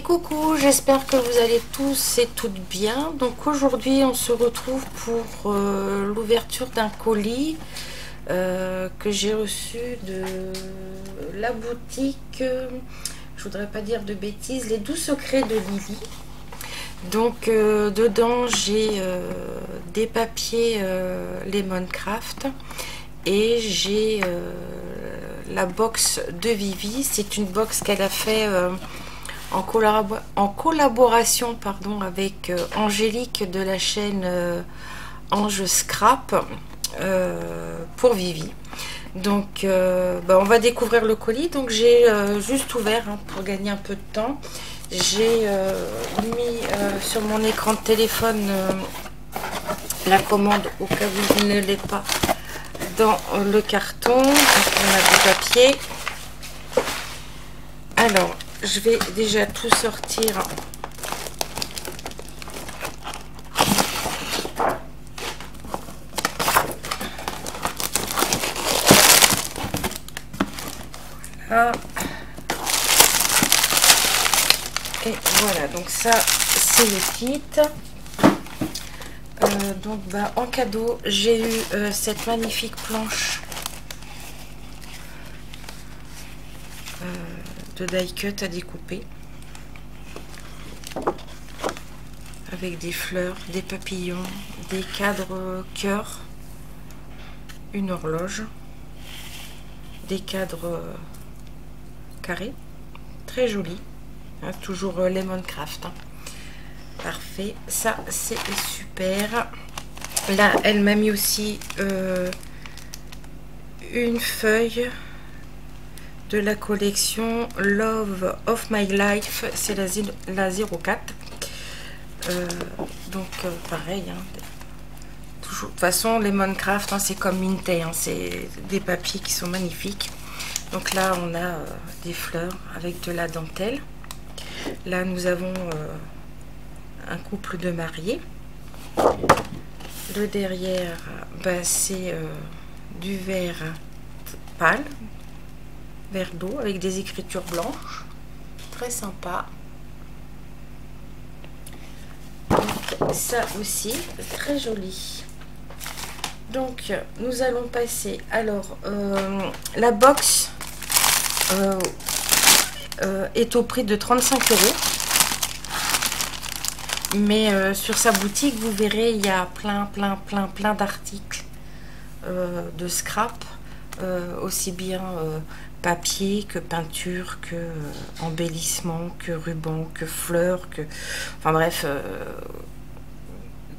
coucou, j'espère que vous allez tous et toutes bien. Donc aujourd'hui on se retrouve pour l'ouverture d'un colis que j'ai reçu de la boutique, je voudrais pas dire de bêtises, les doux secrets de Lily. Donc dedans j'ai des papiers Lemoncraft et j'ai la box de Vivi. C'est une box qu'elle a fait en collaboration pardon, avec Angélique de la chaîne Ange Scrap pour Vivi. Donc on va découvrir le colis. Donc j'ai juste ouvert pour gagner un peu de temps. J'ai mis sur mon écran de téléphone la commande au cas où il ne l'est pas dans le carton. Donc, on a du papier. Alors je vais déjà tout sortir. Voilà. Et voilà, donc ça c'est le kit. Donc en cadeau j'ai eu cette magnifique planche de die cut à découper avec des fleurs, des papillons, des cadres cœur, une horloge, des cadres carrés, très jolis, hein, toujours Lemoncraft, hein. Parfait, ça c'est super. Là elle m'a mis aussi une feuille de la collection Love of My Life, c'est la 04. Donc pareil, hein, toujours, de toute façon Lemoncraft, hein, c'est comme Minté, hein, c'est des papiers qui sont magnifiques. Donc là on a des fleurs avec de la dentelle. Là nous avons un couple de mariés. Le derrière c'est du vert pâle, vert d'eau avec des écritures blanches, très sympa. Donc ça aussi très joli. Donc nous allons passer, alors la box est au prix de 35 €, mais sur sa boutique vous verrez il y a plein d'articles de scrap, aussi bien papier que peinture, que embellissement, que ruban, que fleurs, que enfin bref,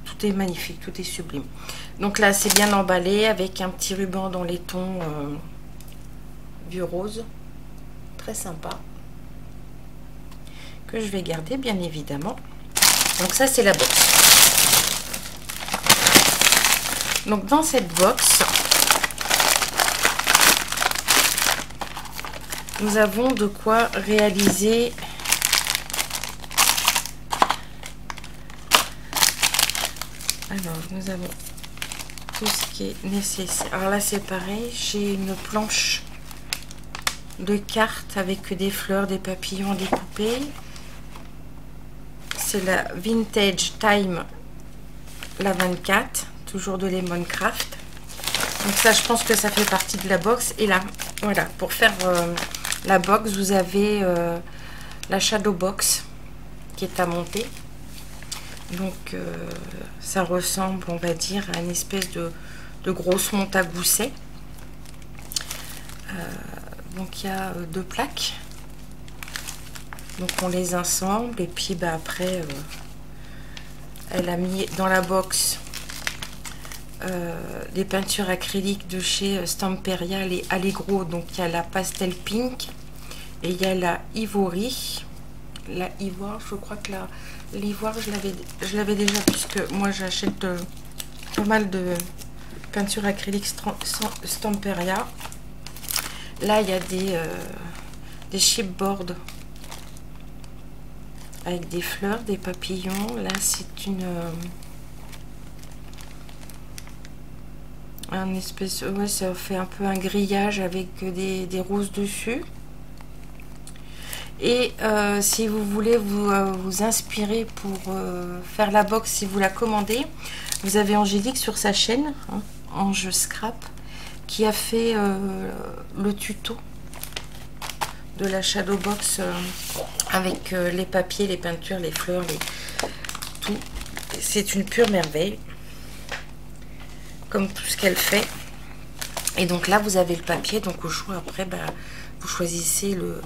tout est magnifique, tout est sublime. Donc là c'est bien emballé avec un petit ruban dans les tons du rose, très sympa, que je vais garder bien évidemment. Donc ça c'est la box. Donc dans cette box nous avons de quoi réaliser alors nous avons tout ce qui est nécessaire. Alors là c'est pareil, j'ai une planche de cartes avec des fleurs, des papillons découpés. C'est la Vintage Time, la 24, toujours de Lemoncraft. Donc ça je pense que ça fait partie de la box. Et là voilà, pour faire la box vous avez la shadow box qui est à monter. Donc ça ressemble, on va dire, à une espèce de grosse monte à gousset. Donc il y a deux plaques. Donc on les assemble et puis après elle a mis dans la box des peintures acryliques de chez Stamperia et Allegro. Donc il y a la pastel pink et il y a la ivory, la ivoire. Je crois que l'ivoire je l'avais déjà, puisque moi j'achète pas mal de peintures acryliques Stamperia. Là il y a des chipboards avec des fleurs, des papillons. Là c'est un espèce, ouais, ça fait un peu un grillage avec des roses dessus. Et si vous voulez vous inspirer pour faire la box, si vous la commandez, vous avez Angélique sur sa chaîne, hein, Ange Scrap, qui a fait le tuto de la shadow box avec les papiers, les peintures, les fleurs, tout. C'est une pure merveille, comme tout ce qu'elle fait. Et donc là, vous avez le papier, donc au choix, après, bah, vous choisissez le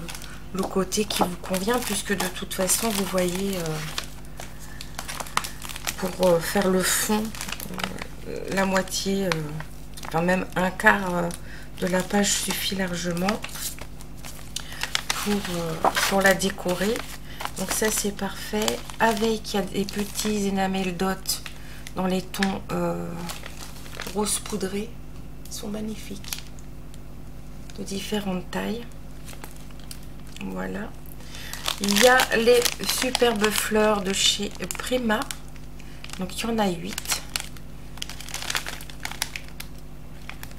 côté qui vous convient, puisque de toute façon, vous voyez, pour faire le fond, la moitié, enfin même un quart de la page suffit largement pour la décorer. Donc ça, c'est parfait. Avec, il y a des petits enamel dots dans les tons rose poudré. Ils sont magnifiques, de différentes tailles. Voilà. Il y a les superbes fleurs de chez Prima. Donc il y en a 8.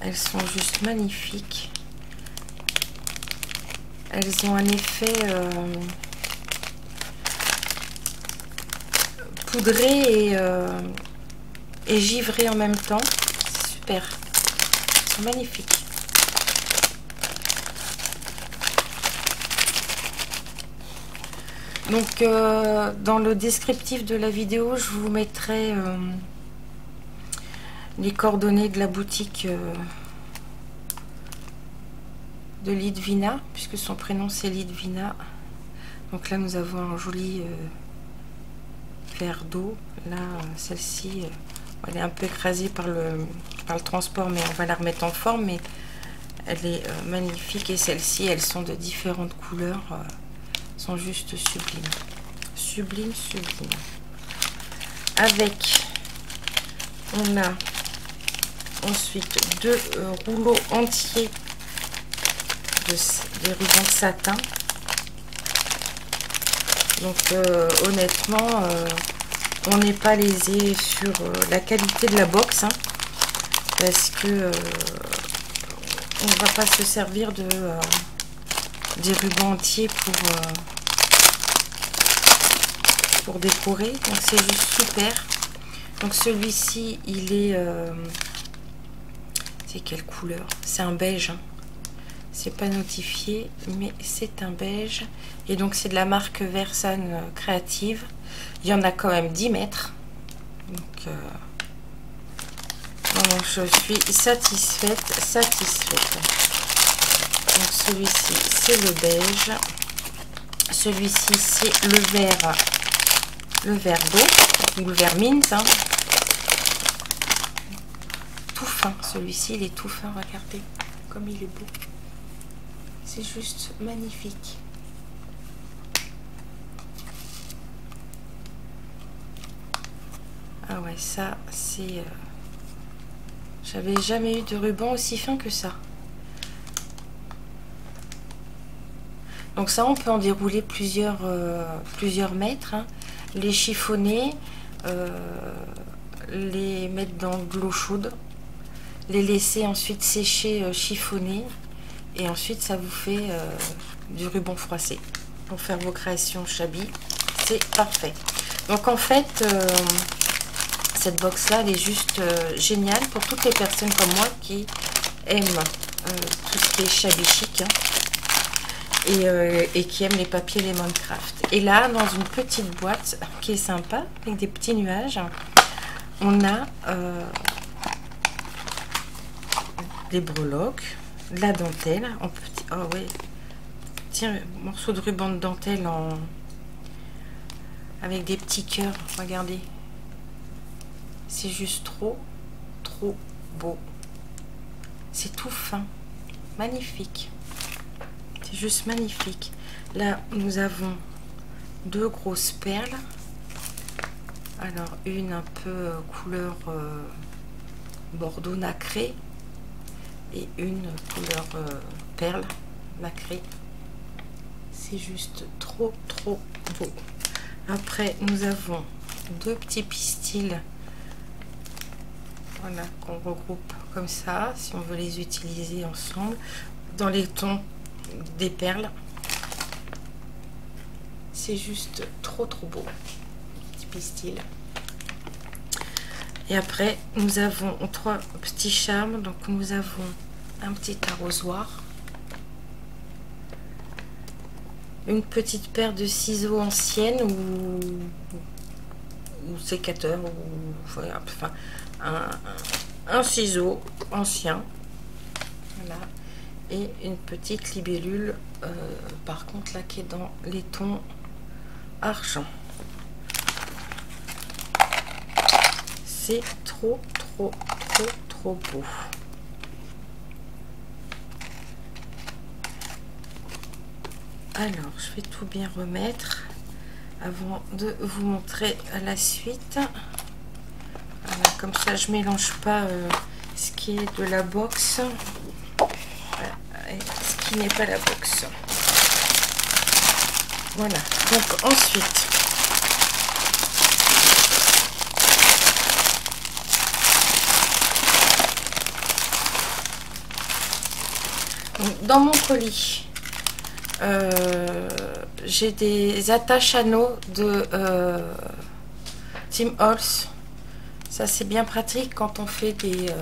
Elles sont juste magnifiques. Elles ont un effet poudré et givré en même temps. C'est super. Elles sont magnifiques. Donc dans le descriptif de la vidéo, je vous mettrai les coordonnées de la boutique de Lidvina, puisque son prénom c'est Lidvina. Donc là nous avons un joli verre d'eau. Là celle-ci elle est un peu écrasée par le transport, mais on va la remettre en forme. Mais elle est magnifique, et celles-ci elles sont de différentes couleurs, sont juste sublimes, sublimes, sublimes. Avec, on a ensuite 2 rouleaux entiers des rubans de satin. Donc honnêtement, on n'est pas lésé sur la qualité de la box, hein, parce que on ne va pas se servir de des rubans entiers pour décorer. Donc c'est juste super. Donc celui-ci, il est c'est quelle couleur? C'est un beige, hein. C'est pas notifié, mais c'est un beige. Et donc c'est de la marque Versan Créative. Il y en a quand même 10 mètres. Donc je suis satisfaite. Donc celui-ci c'est le beige. Celui-ci c'est le vert d'eau, ou le vert mint, hein. Tout fin, celui-ci il est tout fin, regardez comme il est beau. C'est juste magnifique. Ah ouais, ça c'est... J'avais jamais eu de ruban aussi fin que ça. Donc ça, on peut en dérouler plusieurs mètres, hein. Les chiffonner, les mettre dans de l'eau chaude, les laisser ensuite sécher, chiffonner. Et ensuite, ça vous fait du ruban froissé pour faire vos créations shabby. C'est parfait. Donc en fait, cette box-là, elle est juste géniale pour toutes les personnes comme moi qui aiment tout ce qui est shabby chic, hein, et qui aiment les papiers Lemoncraft. Et là, dans une petite boîte qui est sympa, avec des petits nuages, on a des breloques, de la dentelle en petit, oh ouais, tiens, morceau de ruban de dentelle avec des petits cœurs, regardez, c'est juste trop beau, c'est tout fin, magnifique, c'est juste magnifique. Là nous avons 2 grosses perles, alors une un peu couleur bordeaux nacré et une couleur perle nacré. C'est juste trop beau. Après nous avons 2 petits pistils, voilà, qu'on regroupe comme ça si on veut les utiliser ensemble dans les tons des perles. C'est juste trop beau. Petit pistil. Et après, nous avons 3 petits charmes. Donc, nous avons un petit arrosoir. Une petite paire de ciseaux anciennes ou sécateur. Enfin, un ciseau ancien. Voilà. Et une petite libellule. Par contre, là, qui est dans les tons argent. C'est trop beau. Alors, je vais tout bien remettre avant de vous montrer la suite. Voilà, comme ça, je mélange pas ce qui est de la box et ce qui n'est pas la box. Voilà. Donc ensuite, dans mon colis, j'ai des attaches anneaux de Tim Holtz. Ça, c'est bien pratique quand on fait des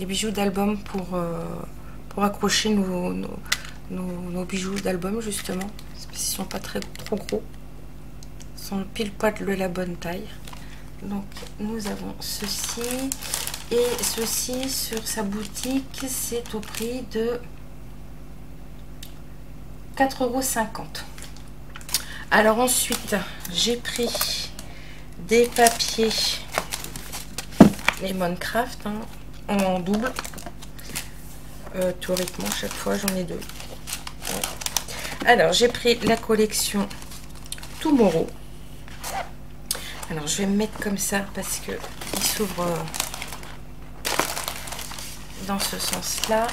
bijoux d'album pour accrocher nos bijoux d'album, justement. Parce qu'ils sont pas trop gros. Ils sont pile poil de la bonne taille. Donc, nous avons ceci. Et ceci, sur sa boutique, c'est au prix de 4,50 €. Alors ensuite, j'ai pris des papiers Lemoncraft en double. Théoriquement, chaque fois, j'en ai 2. Ouais. Alors, j'ai pris la collection Tomorrow. Alors, je vais me mettre comme ça parce que il s'ouvre dans ce sens-là.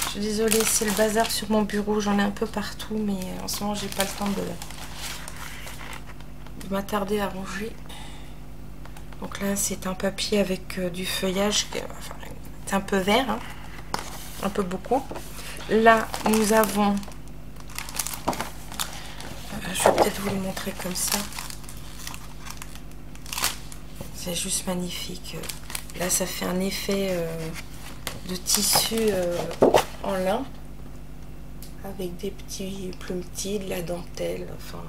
Je suis désolée, c'est le bazar sur mon bureau. J'en ai un peu partout, mais en ce moment, j'ai pas le temps de m'attarder à ranger. Donc là, c'est un papier avec du feuillage. Enfin, c'est un peu vert, hein, un peu beaucoup. Là, nous avons... je vais peut-être vous le montrer comme ça. C'est juste magnifique. Là, ça fait un effet de tissu en lin avec des petits plumetis, de la dentelle, enfin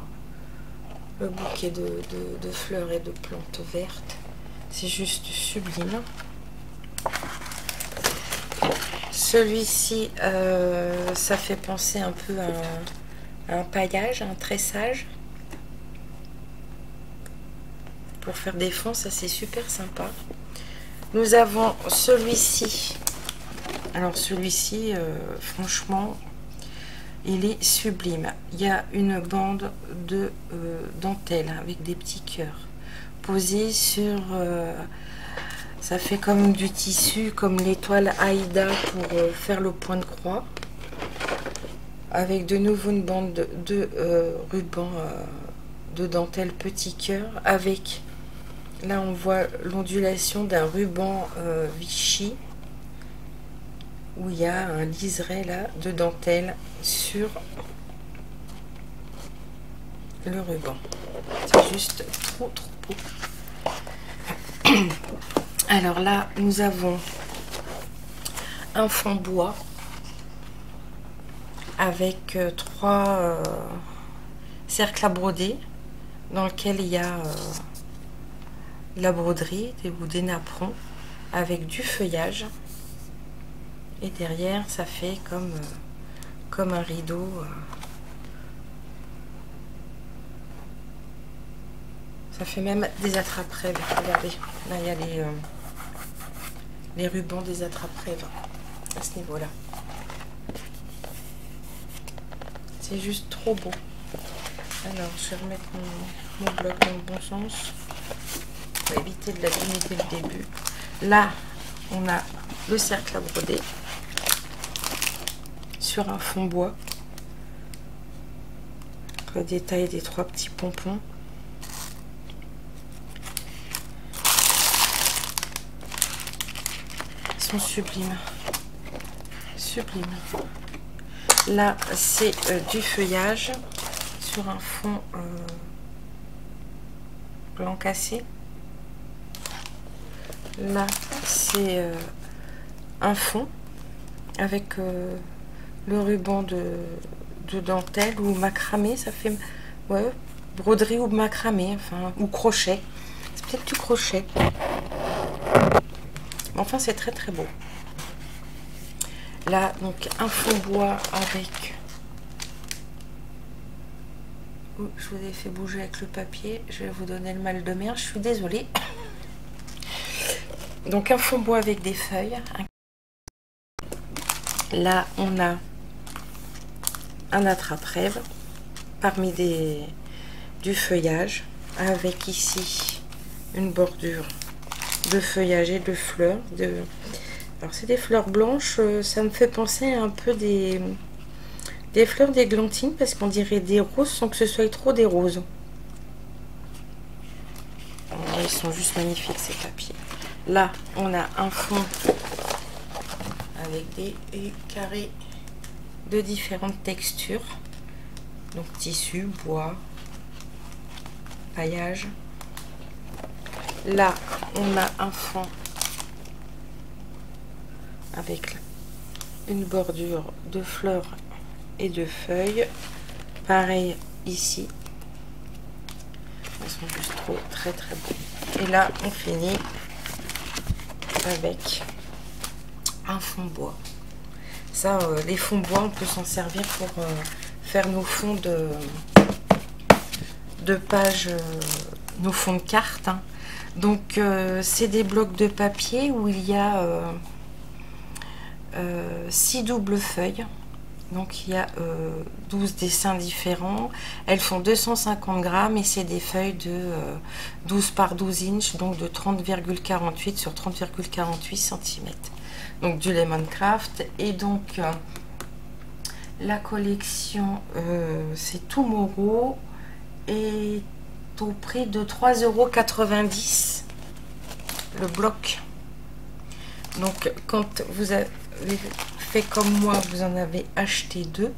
le bouquet de fleurs et de plantes vertes. C'est juste sublime. Celui-ci, ça fait penser un peu à un paillage, à un tressage. Pour faire des fonds, ça c'est super sympa. Nous avons celui-ci. Alors celui-ci, franchement, il est sublime. Il y a une bande de dentelle avec des petits cœurs posés sur... ça fait comme du tissu, comme l'étoile Aïda pour faire le point de croix. Avec de nouveau une bande de ruban de dentelle petit cœur. Avec, là on voit l'ondulation d'un ruban Vichy. Où il y a un liseré là de dentelle sur le ruban. C'est juste trop beau. Alors là, nous avons un fond bois avec 3 cercles à broder dans lequel il y a de la broderie ou des napperons avec du feuillage. Et derrière, ça fait comme un rideau. Ça fait même des attrape-rêves. Regardez, là il y a les rubans des attrape-rêves à ce niveau-là. C'est juste trop beau. Alors, je vais remettre mon bloc dans le bon sens pour éviter de l'abîmer dès le début. Là, on a le cercle à broder sur un fond bois. Le détail des 3 petits pompons. Ils sont sublimes. Sublimes. Là, c'est du feuillage sur un fond blanc cassé. Là, c'est un fond avec le ruban de dentelle ou macramé. Ça fait, ouais, broderie ou macramé, enfin, ou crochet. C'est peut-être du crochet. Enfin, c'est très très beau. Là, donc, un fond bois avec... Oh, je vous ai fait bouger avec le papier. Je vais vous donner le mal de mer. Je suis désolée. Donc, un fond bois avec des feuilles. Là, on a un attrape-rêve parmi du feuillage. Avec ici une bordure de feuillage et de fleurs. Alors, c'est des fleurs blanches. Ça me fait penser un peu des fleurs d'églantine parce qu'on dirait des roses sans que ce soit trop des roses. Ils sont juste magnifiques ces papiers. Là, on a un fond avec des carrés de différentes textures. Donc tissu, bois, paillage. Là, on a un fond avec une bordure de fleurs et de feuilles. Pareil ici. Ils sont juste trop très très beaux. Et là, on finit avec un fond bois. Ça, les fonds bois, on peut s'en servir pour faire nos fonds de pages, nos fonds de cartes. Hein. Donc, c'est des blocs de papier où il y a 6 doubles feuilles. Donc, il y a 12 dessins différents. Elles font 250 grammes et c'est des feuilles de 12 par 12 inches, donc de 30,48 sur 30,48 cm. Donc, du Lemoncraft. Et donc, la collection, c'est Tomorrow est au prix de 3,90 € le bloc. Donc, quand vous avez fait comme moi, vous en avez acheté 2,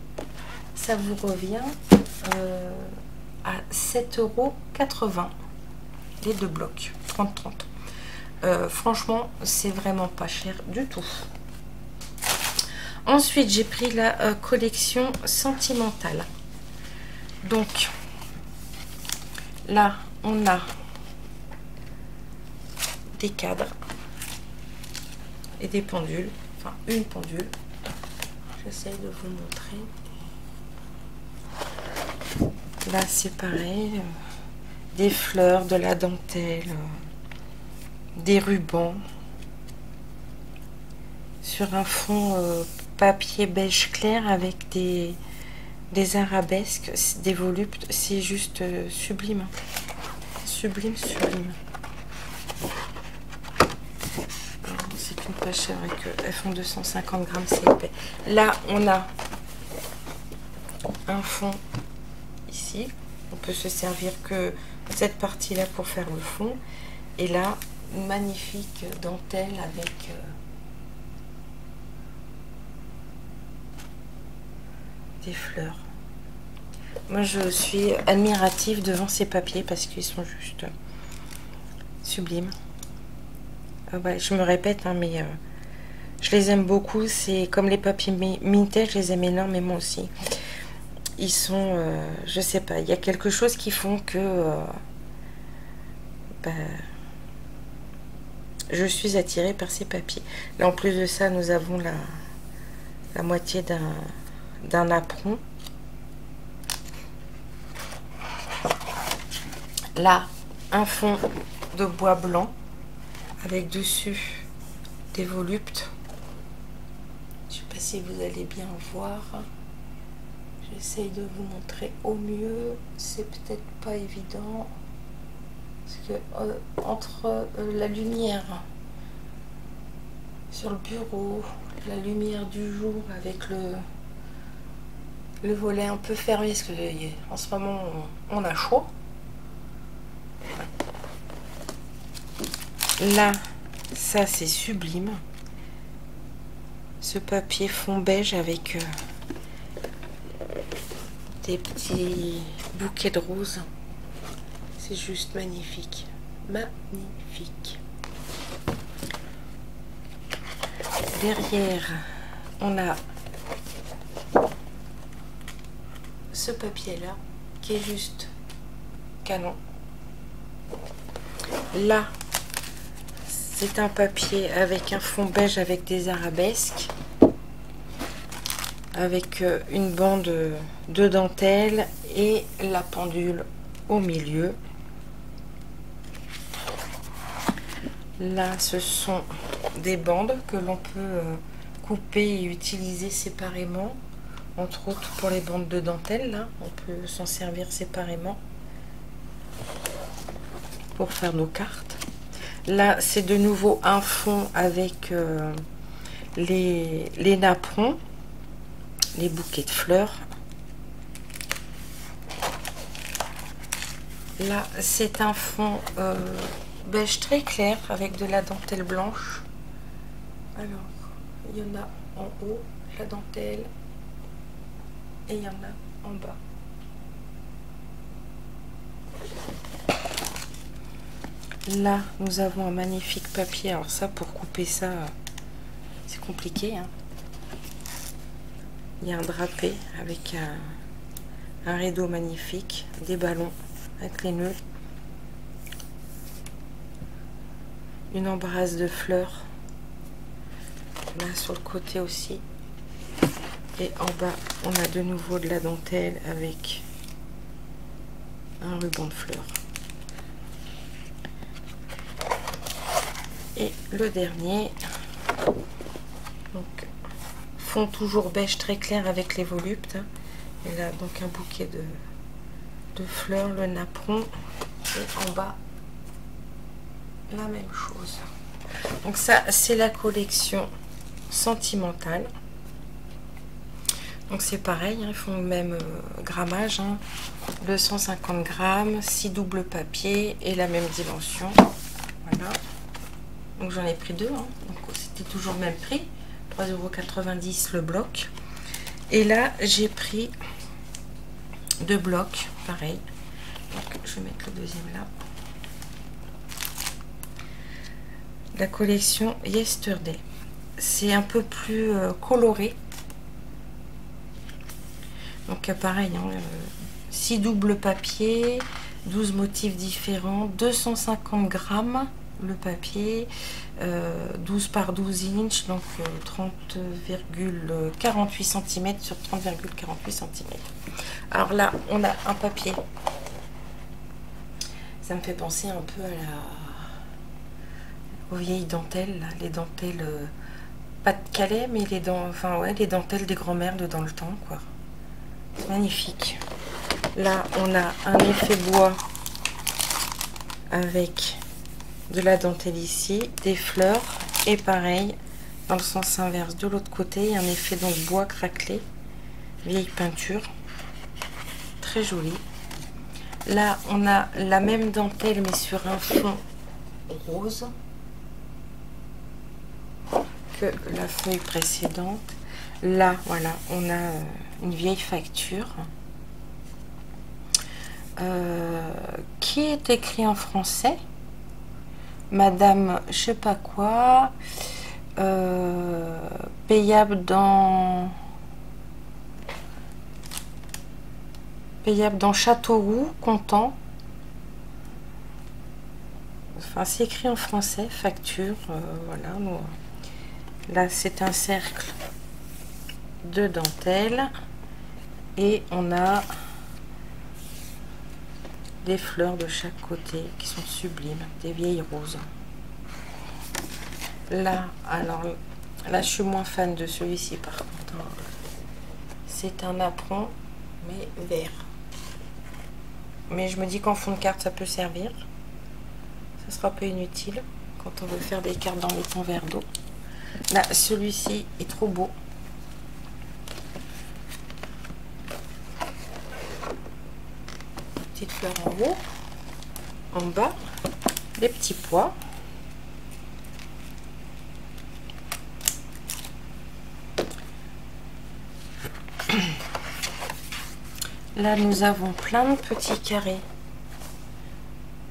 ça vous revient à 7,80 € les 2 blocs, 30-30. Franchement, c'est vraiment pas cher du tout. Ensuite, j'ai pris la collection sentimentale. Donc, là, on a des cadres et des pendules. Enfin, une pendule. J'essaie de vous montrer. Là, c'est pareil. Des fleurs, de la dentelle, des rubans. Sur un fond papier beige clair avec des arabesques, des voluptes. C'est juste sublime. Sublime, sublime. C'est une page, c'est vrai qu'elles font 250 grammes, c'est épais. Là, on a un fond ici. On peut se servir que cette partie-là pour faire le fond. Et là, une magnifique dentelle avec des fleurs. Moi, je suis admirative devant ces papiers parce qu'ils sont juste sublimes. Ouais, je me répète, hein, mais je les aime beaucoup. C'est comme les papiers Mintel, je les aime énormément aussi. Ils sont, je sais pas, il y a quelque chose qui font que je suis attirée par ces papiers. Là, en plus de ça, nous avons la moitié d'un apron. Là, un fond de bois blanc avec dessus des voluptes. Je sais pas si vous allez bien voir. J'essaye de vous montrer au mieux. C'est peut-être pas évident parce que entre la lumière sur le bureau, la lumière du jour avec le volet un peu fermé parce que en ce moment on a chaud. Là, ça c'est sublime. Ce papier fond beige avec des petits bouquets de roses. C'est juste magnifique. Magnifique. Derrière, on a ce papier-là qui est juste canon. Là, c'est un papier avec un fond beige avec des arabesques, avec une bande de dentelle et la pendule au milieu. Là, ce sont des bandes que l'on peut couper et utiliser séparément, entre autres pour les bandes de dentelle. Là, on peut s'en servir séparément pour faire nos cartes. Là, c'est de nouveau un fond avec les napperons, les bouquets de fleurs. Là, c'est un fond beige très clair avec de la dentelle blanche. Alors, il y en a en haut, la dentelle, et il y en a en bas. Là, nous avons un magnifique papier. Alors ça, pour couper ça, c'est compliqué, hein. Il y a un drapé avec un rideau magnifique, des ballons avec les nœuds, une embrasse de fleurs, là sur le côté aussi, et en bas, on a de nouveau de la dentelle avec un ruban de fleurs. Et le dernier, donc fond toujours beige très clair avec les voluptes, hein. Et là donc un bouquet de fleurs, le napperon, et en bas la même chose. Donc ça, c'est la collection sentimentale. Donc c'est pareil, hein, ils font le même grammage, hein, 250 grammes, 6 doubles papiers et la même dimension. Voilà. Donc j'en ai pris deux, hein. Donc c'était toujours le même prix, 3,90 € le bloc. Et là j'ai pris 2 blocs, pareil. Donc je vais mettre le deuxième là. La collection Yesterday. C'est un peu plus coloré. Donc pareil, hein, 6 doubles papiers, 12 motifs différents, 250 grammes le papier, 12 par 12 inches, donc 30,48 cm sur 30,48 cm. Alors là, on a un papier. Ça me fait penser un peu aux vieilles dentelles, là, les dentelles, pas de Calais, mais les dentelles des grands-mères de dans le temps, quoi. Magnifique. Là, on a un effet bois avec de la dentelle ici, des fleurs, et pareil, dans le sens inverse, de l'autre côté, un effet donc bois craquelé, vieille peinture, très joli. Là, on a la même dentelle, mais sur un fond rose que la feuille précédente. Là, voilà, on a une vieille facture qui est écrit en français. Madame, je sais pas quoi, payable dans Châteauroux, comptant. Enfin, c'est écrit en français, facture, voilà. Là, c'est un cercle de dentelle et on a des fleurs de chaque côté qui sont sublimes, des vieilles roses. Là, alors là, je suis moins fan de celui-ci par contre. C'est un napperon, mais vert. Mais je me dis qu'en fond de carte, ça peut servir. Ça sera pas inutile quand on veut faire des cartes dans les fonds verts d'eau. Là, celui-ci est trop beau. Petite fleur en haut, en bas, les petits pois. Là, nous avons plein de petits carrés.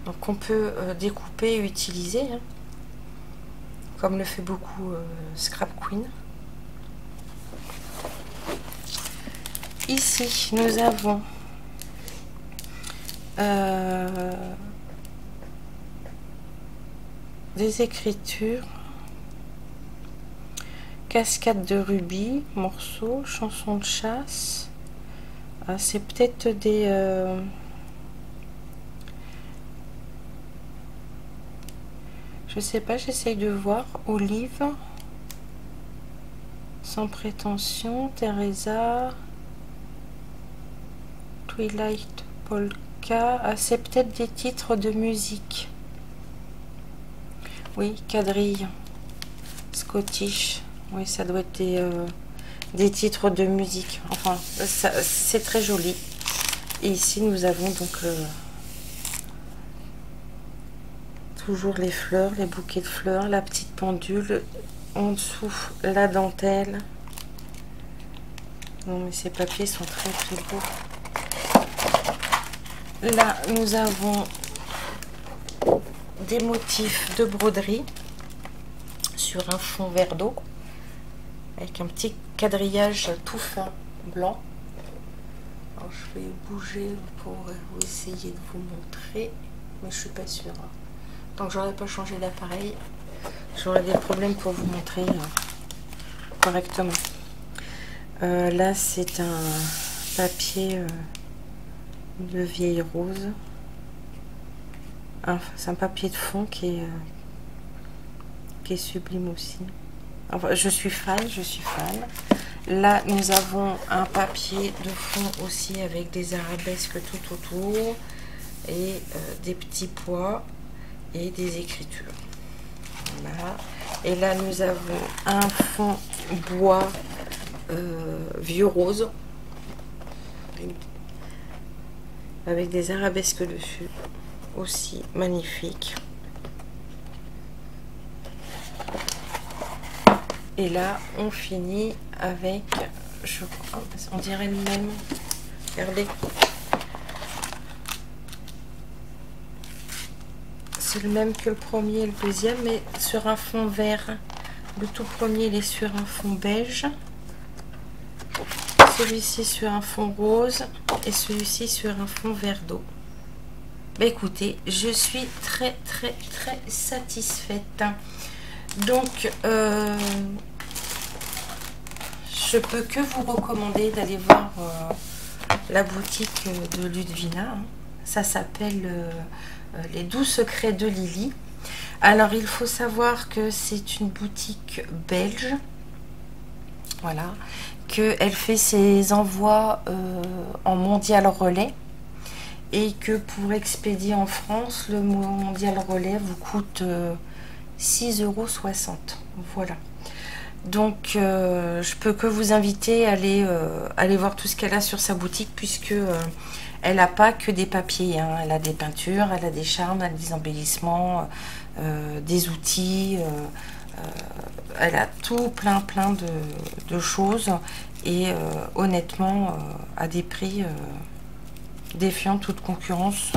Donc, on peut découper et utiliser, hein, comme le fait beaucoup Scrap Queen. Ici, nous avons des écritures, cascade de rubis, morceaux, chansons de chasse. Ah, c'est peut-être des je sais pas, j'essaye de voir. Olive, sans prétention, Teresa, Twilight Polka. Ah, c'est peut-être des titres de musique. Oui, quadrille, Scottish. Oui, ça doit être des titres de musique. Enfin, c'est très joli. Et ici, nous avons donc toujours les fleurs, les bouquets de fleurs, la petite pendule. En dessous, la dentelle. Non, mais ces papiers sont très très beaux. Là, nous avons des motifs de broderie sur un fond vert d'eau avec un petit quadrillage tout fin blanc. Alors, je vais bouger pour essayer de vous montrer, mais je suis pas sûre. Tant que j'aurais pas changé d'appareil, j'aurais des problèmes pour vous montrer correctement. Là, c'est un papier de vieille rose. C'est un papier de fond qui est sublime aussi. Enfin, je suis fan. Là, nous avons un papier de fond aussi avec des arabesques tout autour et des petits pois et des écritures. Voilà. Et là, nous avons un fond bois vieux rose avec des arabesques dessus, aussi magnifique. Et là, on finit avec, je crois, on dirait le même. Regardez. C'est le même que le premier et le deuxième, mais sur un fond vert. Le tout premier, il est sur un fond beige. Celui-ci sur un fond rose. Et celui-ci sur un fond vert d'eau. Bah, écoutez, je suis très satisfaite. Donc, je peux que vous recommander d'aller voir la boutique de Ludvina. Ça s'appelle Les Doux Secrets de Lily. Alors, il faut savoir que c'est une boutique belge. Voilà. Qu'elle fait ses envois en mondial relais. Et que pour expédier en France, le mondial relais vous coûte 6,60 €. Voilà. Donc, je peux que vous inviter à aller voir tout ce qu'elle a sur sa boutique, puisque elle n'a pas que des papiers, hein. Elle a des peintures, elle a des charmes, elle a des embellissements, des outils. Elle a tout plein de choses. Et honnêtement, à des prix défiant toute concurrence.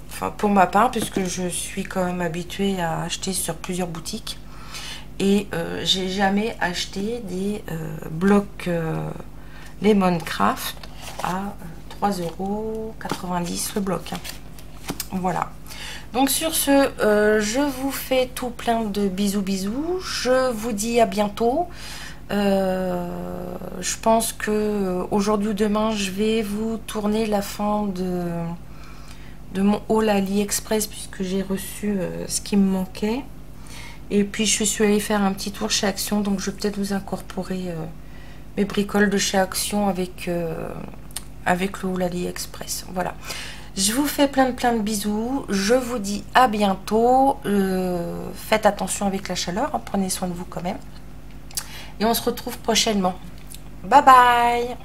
Enfin, pour ma part, puisque je suis quand même habituée à acheter sur plusieurs boutiques. Et j'ai jamais acheté des blocs Lemoncraft à 3,90 € le bloc. Hein. Voilà. Donc sur ce, je vous fais tout plein de bisous. Je vous dis à bientôt. Je pense que aujourd'hui ou demain, je vais vous tourner la fin de mon haul AliExpress, puisque j'ai reçu ce qui me manquait. Et puis je suis allée faire un petit tour chez Action, donc je vais peut-être vous incorporer mes bricoles de chez Action avec le haul AliExpress. Voilà. Je vous fais plein de bisous. Je vous dis à bientôt. Faites attention avec la chaleur, hein, prenez soin de vous quand même. Et on se retrouve prochainement. Bye bye!